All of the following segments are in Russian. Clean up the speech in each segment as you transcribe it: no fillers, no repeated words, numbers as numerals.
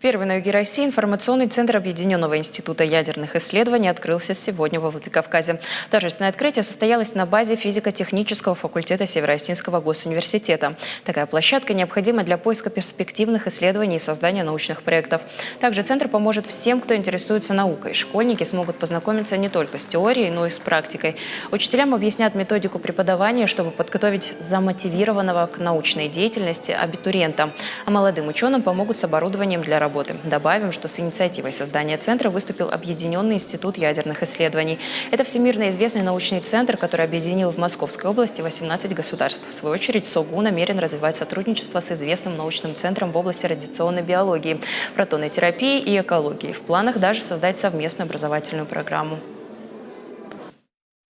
Первый на юге России информационный центр Объединенного института ядерных исследований открылся сегодня во Владикавказе. Торжественное открытие состоялось на базе физико-технического факультета Северо-Осетинского госуниверситета. Такая площадка необходима для поиска перспективных исследований и создания научных проектов. Также центр поможет всем, кто интересуется наукой. Школьники смогут познакомиться не только с теорией, но и с практикой. Учителям объяснят методику преподавания, чтобы подготовить замотивированного к научной деятельности абитуриента. А молодым ученым помогут с оборудованием для работы. Добавим, что с инициативой создания центра выступил Объединенный институт ядерных исследований. Это всемирно известный научный центр, который объединил в Московской области 18 государств. В свою очередь, СОГУ намерен развивать сотрудничество с известным научным центром в области радиационной биологии, протонной терапии и экологии. В планах даже создать совместную образовательную программу.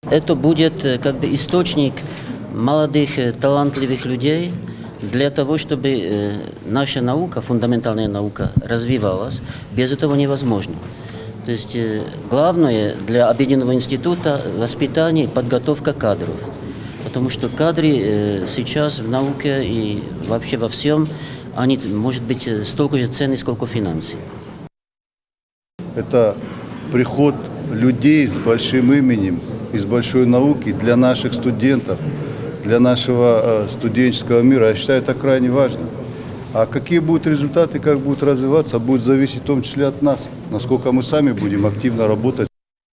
Это будет как бы источник молодых, талантливых людей, для того, чтобы наша наука, фундаментальная наука, развивалась. Без этого невозможно. То есть главное для Объединенного института – воспитание и подготовка кадров. Потому что кадры сейчас в науке и вообще во всем, они, может быть, столько же ценны, сколько финансы. Это приход людей с большим именем, из большой науки для наших студентов, для нашего студенческого мира. Я считаю, это крайне важно. А какие будут результаты, как будут развиваться, будет зависеть в том числе от нас. Насколько мы сами будем активно работать